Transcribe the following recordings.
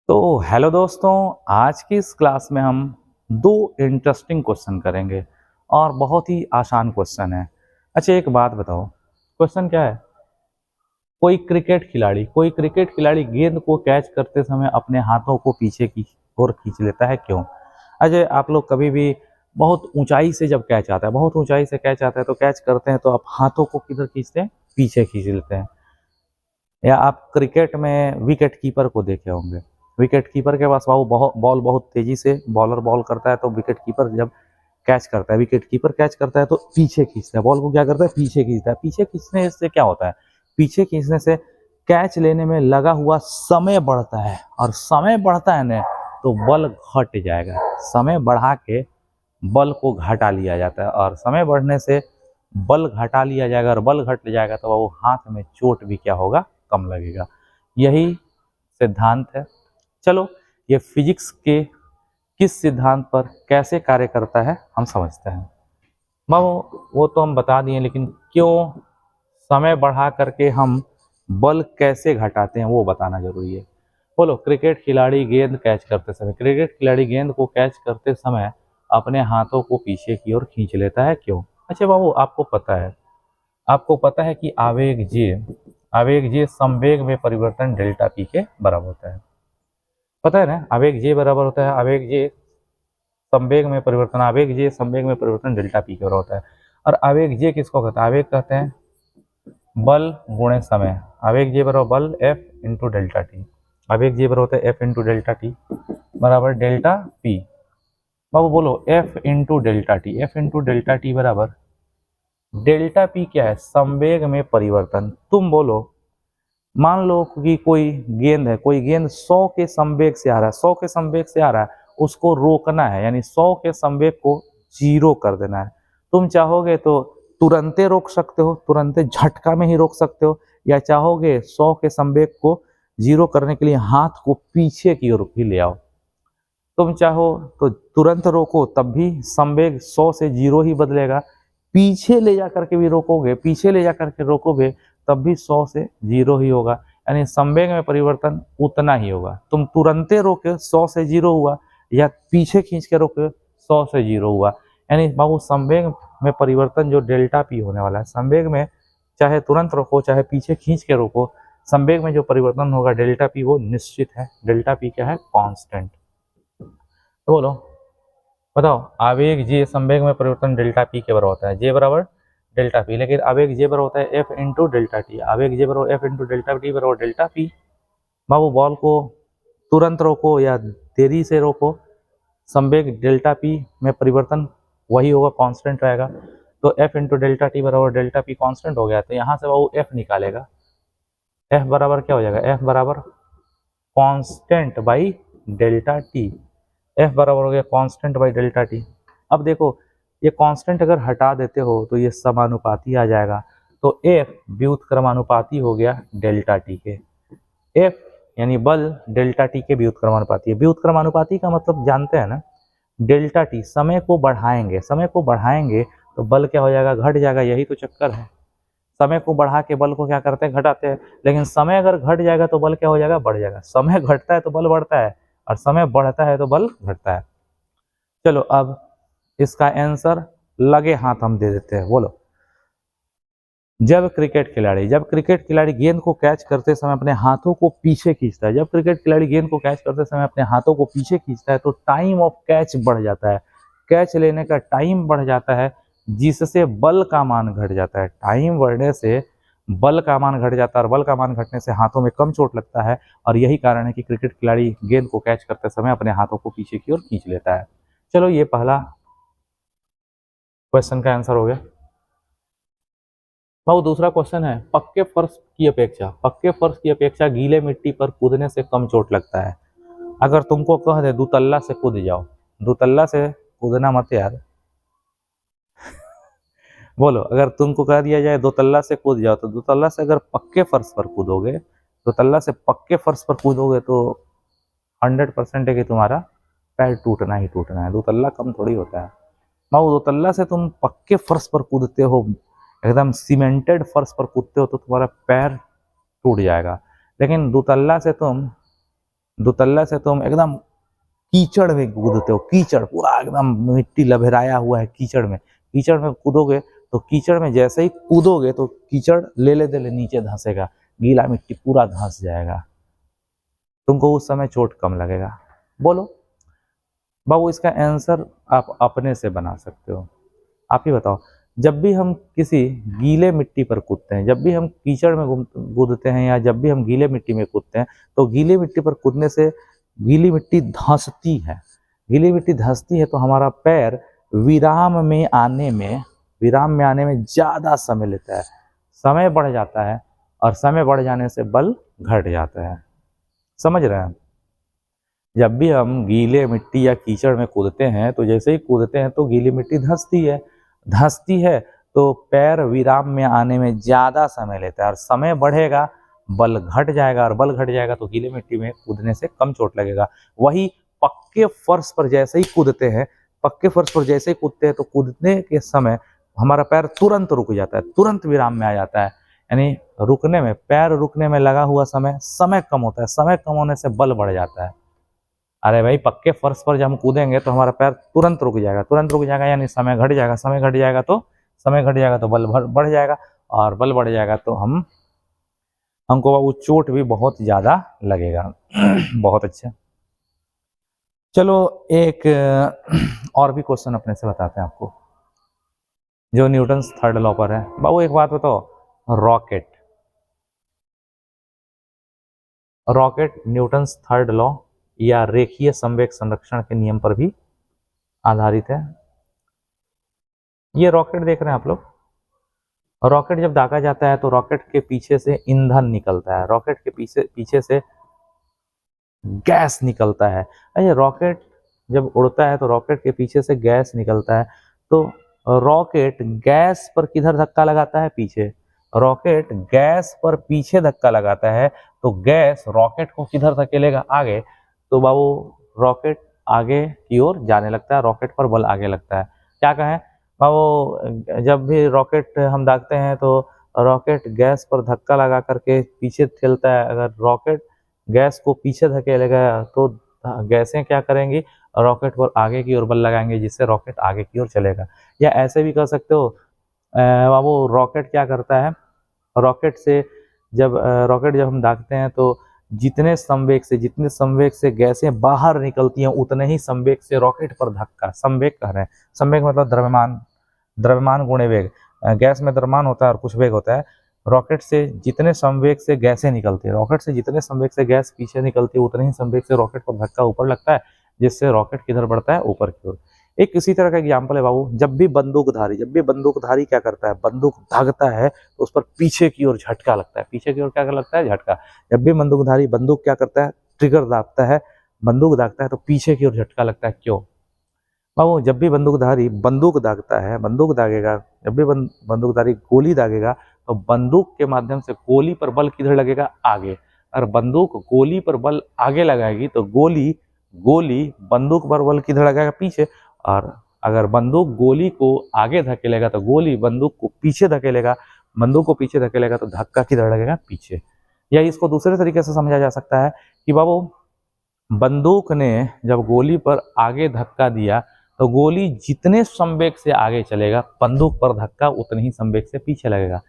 तो हेलो दोस्तों, आज की इस क्लास में हम दो इंटरेस्टिंग क्वेश्चन करेंगे और बहुत ही आसान क्वेश्चन है। अच्छा, एक बात बताओ, क्वेश्चन क्या है? कोई क्रिकेट खिलाड़ी गेंद को कैच करते समय अपने हाथों को पीछे की ओर खींच लेता है, क्यों? अजय, आप लोग कभी भी बहुत ऊंचाई से जब कैच आता है, बहुत ऊंचाई से कैच आता है तो कैच करते हैं तो आप हाथों को किधर खींचते हैं? पीछे खींच लेते हैं। या आप क्रिकेट में विकेट कीपर को देखे होंगे, विकेट कीपर के पास वो बॉल बहुत तेजी से बॉलर बॉल करता है तो विकेट कीपर जब कैच करता है, विकेट कीपर कैच करता है तो पीछे खींचता है, बॉल को क्या करता है? पीछे खींचता है। पीछे खींचने से क्या होता है? पीछे खींचने से कैच लेने में लगा हुआ समय बढ़ता है, और समय बढ़ता है ना तो बल घट जाएगा। समय बढ़ा के बल को घटा लिया जाता है, और समय बढ़ने से बल घटा लिया जाएगा, और बल घट जाएगा तो वो हाथ में चोट भी क्या होगा? कम लगेगा। यही सिद्धांत है। चलो, ये फिजिक्स के किस सिद्धांत पर कैसे कार्य करता है हम समझते हैं। वो तो हम बता दिए, लेकिन क्यों समय बढ़ा करके हम बल कैसे घटाते हैं वो बताना जरूरी है। बोलो, क्रिकेट खिलाड़ी गेंद को कैच करते समय अपने हाथों को पीछे की ओर खींच लेता है, क्यों? अच्छा बाबू, आपको पता है कि आवेग जे संवेग में परिवर्तन डेल्टा पी के बराबर होता है। पता है ना, आवेग जे बराबर होता है आवेग जे संवेग में परिवर्तन डेल्टा पी के बराबर होता है। और आवेग जे किसको कहते हैं? आवेग कहते हैं बल गुणे समय। आवेग जे बराबर बल एफ इंटू डेल्टा टी। आवेग जे बराबर होता है एफ इंटू डेल्टा टी बराबर डेल्टा पी। बाबू बोलो, F into delta T, F into delta T बराबर डेल्टा पी क्या है? संवेग में परिवर्तन। तुम बोलो, मान लो कि कोई गेंद 100 के संवेग से आ रहा है, 100 के संवेग से आ रहा है, उसको रोकना है, यानी 100 के संवेग को 0 कर देना है। तुम चाहोगे तो तुरंते रोक सकते हो, तुरंते झटका में ही रोक सकते हो, या चाहोगे 100 के संवेग को 0 करने के लिए हाथ को पीछे की ओर भी ले आओ। तुम चाहो तो तुरंत रोको, तब भी संवेग 100 से 0 ही बदलेगा। पीछे ले जा करके भी रोकोगे, पीछे ले जा करके रोकोगे, तब भी 100 से 0 ही होगा। यानी संवेग में परिवर्तन उतना ही होगा। तुम तुरंते रोके 100 से 0 हुआ, या पीछे खींच के रोके 100 से 0 हुआ। यानी बाबू, संवेग में परिवर्तन जो डेल्टा पी होने वाला है, संवेग में चाहे तुरंत रोको चाहे पीछे खींच के रोको, संवेग में जो परिवर्तन होगा डेल्टा पी वो निश्चित है। डेल्टा पी क्या है? कांस्टेंट। तो बोलो, बताओ, आवेग जे संवेग में परिवर्तन डेल्टा पी के बराबर होता है, जे बराबर डेल्टा पी, लेकिन आवेग जे बराबर होता है एफ इंटू डेल्टा टी। आवेग जे बराबर एफ इंटू डेल्टा टी बराबर डेल्टा पी। बाबू, बॉल को तुरंत रोको या देरी से रोको, संवेग डेल्टा पी में परिवर्तन वही होगा, कांस्टेंट रहेगा। तो एफ इंटू डेल्टा टी बराबर डेल्टा पी कांस्टेंट हो गया, तो यहाँ से बाबू एफ निकालेगा। एफ बराबर क्या हो जाएगा? एफ बराबर constant by delta T. F बराबर हो गया कांस्टेंट बाई डेल्टा टी। अब देखो, ये कांस्टेंट अगर हटा देते हो तो ये समानुपाती आ जाएगा, तो एफ व्युत्क्रमानुपाती हो गया डेल्टा टी के। एफ यानी बल डेल्टा टी के व्युत्क्रमानुपाती है। व्युत्क्रमानुपाती का मतलब जानते हैं ना? डेल्टा टी, समय को बढ़ाएंगे तो बल क्या हो जाएगा? घट जाएगा। यही तो चक्कर है, समय को बढ़ा के बल को क्या करते हैं? घटाते हैं। लेकिन समय अगर घट जाएगा तो बल क्या हो जाएगा? बढ़ जाएगा। समय घटता है तो बल बढ़ता है, और समय बढ़ता है तो बल घटता है। चलो, अब इसका आंसर लगे हाथ हम दे देते हैं। बोलो, जब क्रिकेट खिलाड़ी गेंद को कैच करते समय अपने हाथों को पीछे खींचता है, जब क्रिकेट खिलाड़ी गेंद को कैच करते समय अपने हाथों को पीछे खींचता है तो टाइम ऑफ कैच बढ़ जाता है, कैच लेने का टाइम बढ़ जाता है, जिससे बल का मान घट जाता है। टाइम बढ़ने से बल का मान घट जाता है, और बल का मान घटने से हाथों में कम चोट लगता है, और यही कारण है कि क्रिकेट खिलाड़ी गेंद को कैच करते समय अपने हाथों को पीछे की ओर खींच लेता है। चलो, ये पहला क्वेश्चन का आंसर हो गया। भाव दूसरा क्वेश्चन है, पक्के फर्श की अपेक्षा गीले मिट्टी पर कूदने से कम चोट लगता है। अगर तुमको कह दे दुतल्ला से कूद जाओ, दुतल्ला से कूदना मत यार। बोलो, अगर तुमको कह दिया जाए दो तल्ला से कूद जाओ, तो दुतल्ला से अगर पक्के फर्श पर कूदोगे, दुतल्ला से पक्के फर्श पर कूदोगे तो 100% है कि तुम्हारा पैर टूटना ही टूटना है। दुतल्ला कम थोड़ी होता है। माओ, दोतल्ला से तुम पक्के फर्श पर कूदते हो, एकदम सीमेंटेड फर्श पर कूदते हो, तो तुम्हारा पैर टूट जाएगा। लेकिन दुतल्ला से तुम एकदम कीचड़ में कूदते हो, कीचड़ पूरा एकदम मिट्टी लभराया हुआ है कीचड़ में कूदोगे तो कीचड़ में जैसे ही कूदोगे तो कीचड़ ले दे नीचे धंसेगा, गीला मिट्टी पूरा धंस जाएगा, तुमको उस समय चोट कम लगेगा। बोलो बाबू, इसका आंसर आप अपने से बना सकते हो। आप ही बताओ, जब भी हम किसी गीले मिट्टी पर कूदते हैं, जब भी हम कीचड़ में कूदते हैं या जब भी हम गीले मिट्टी में कूदते हैं तो गीली मिट्टी पर कूदने से गीली मिट्टी धंसती है। गीली मिट्टी धंसती है तो हमारा पैर विराम में आने में ज़्यादा समय लेता है, समय बढ़ जाता है और समय बढ़ जाने से बल घट जाता है। समझ रहे हैं? जब भी हम गीले मिट्टी या कीचड़ में कूदते हैं तो जैसे ही कूदते हैं तो गीली मिट्टी धंसती है तो पैर विराम में आने में ज़्यादा समय लेता है और समय बढ़ेगा, बल घट जाएगा और बल घट जाएगा तो गीली मिट्टी में कूदने से कम चोट लगेगा। वही पक्के फर्श पर जैसे ही कूदते हैं तो कूदने के समय हमारा पैर तुरंत रुक जाता है, तुरंत विराम में आ जाता है, यानी पैर रुकने में लगा हुआ समय कम होता है, समय कम होने से बल बढ़ जाता है। अरे भाई, पक्के फर्श पर जब हम कूदेंगे तो हमारा पैर तुरंत रुक जाएगा यानी समय घट जाएगा, समय घट जाएगा तो बल बढ़ जाएगा और बल बढ़ जाएगा तो हमको वो चोट भी बहुत ज़्यादा लगेगा। बहुत अच्छा, चलो एक और भी क्वेश्चन अपने से बताते हैं आपको, जो न्यूटन्स थर्ड लॉ पर है। बाबू एक बात बताओ, रॉकेट न्यूटन्स थर्ड लॉ या रेखीय संवेग संरक्षण के नियम पर भी आधारित है। ये रॉकेट देख रहे हैं आप लोग, रॉकेट जब दागा जाता है तो रॉकेट के पीछे से ईंधन निकलता है, रॉकेट के पीछे से गैस निकलता है। अरे रॉकेट जब उड़ता है तो रॉकेट के पीछे से गैस निकलता है, तो रॉकेट गैस पर किधर धक्का लगाता है? पीछे। रॉकेट गैस पर पीछे धक्का लगाता है तो गैस रॉकेट को किधर धकेलेगा? आगे। तो बाबू रॉकेट आगे की ओर जाने लगता है, रॉकेट पर बल आगे लगता है। क्या कहें बाबू, जब भी रॉकेट हम दागते हैं तो रॉकेट गैस पर धक्का लगा करके पीछे ठेलता है। अगर रॉकेट गैस को पीछे धकेलेगा तो गैसें क्या करेंगी? रॉकेट पर आगे की ओर बल लगाएंगे, जिससे रॉकेट आगे की ओर चलेगा। या ऐसे भी कर सकते हो बाबू, रॉकेट क्या करता है, रॉकेट जब हम दागते हैं तो जितने संवेग से गैसें बाहर निकलती हैं उतने ही संवेग से रॉकेट पर धक्का, संवेग कह रहे हैं, संवेग मतलब द्रव्यमान गुणे वेग। गैस में द्रव्यमान होता है और कुछ वेग होता है। रॉकेट से जितने संवेग से गैसें निकलती है, रॉकेट से जितने संवेग से गैस पीछे निकलती है उतने ही संवेग से रॉकेट पर धक्का ऊपर लगता है, जिससे रॉकेट किधर बढ़ता है? ऊपर की ओर। एक इसी तरह का एग्जाम्पल है बाबू, जब भी बंदूकधारी क्या करता है? बंदूक दागता है तो उस पर पीछे की ओर झटका लगता है। पीछे की ओर क्या लगता है? झटका। जब भी बंदूकधारी बंदूक क्या करता है? ट्रिगर दागता है, बंदूक दागता है तो पीछे की ओर झटका लगता है। क्यों बाबू? जब भी बंदूकधारी बंदूक दागता है, बंदूक दागेगा, जब भी बंदूकधारी गोली दागेगा तो बंदूक के माध्यम से गोली पर बल किधर लगेगा? आगे। और बंदूक गोली पर बल आगे लगाएगी तो गोली बंदूक पर बल किधर लगाएगा? पीछे। और अगर बंदूक गोली को आगे धकेलेगा तो गोली बंदूक को पीछे धकेलेगा, बंदूक को पीछे धकेलेगा तो धक्का किधर लगेगा? पीछे। या इसको दूसरे तरीके से समझा जा सकता है कि बाबू, बंदूक ने जब गोली पर आगे धक्का दिया तो गोली जितने संवेग से आगे चलेगा, बंदूक पर धक्का उतने ही संवेग से पीछे लगेगा।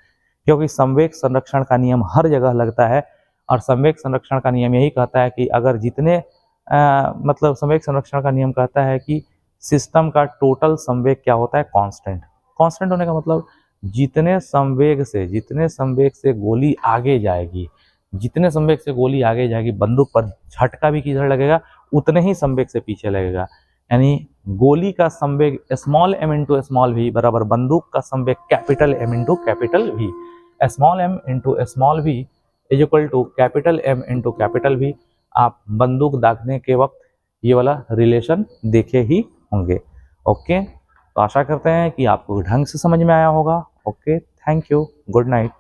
क्योंकि संवेग संरक्षण का नियम हर जगह लगता है और संवेग संरक्षण का नियम यही कहता है कि अगर जितने संवेग संरक्षण का नियम कहता है कि सिस्टम का टोटल संवेग क्या होता है? कांस्टेंट होने का मतलब जितने संवेग से गोली आगे जाएगी, बंदूक पर झटका भी किधर लगेगा? उतने ही संवेग से पीछे लगेगा। यानी गोली का संवेग small m into small v बराबर बंदूक का संवेग capital M into capital v। Small m into small v is equal to capital M into capital v। आप बंदूक दागने के वक्त ये वाला रिलेशन देखे ही होंगे। ओके, तो आशा करते हैं कि आपको ढंग से समझ में आया होगा। Okay, thank you, good night.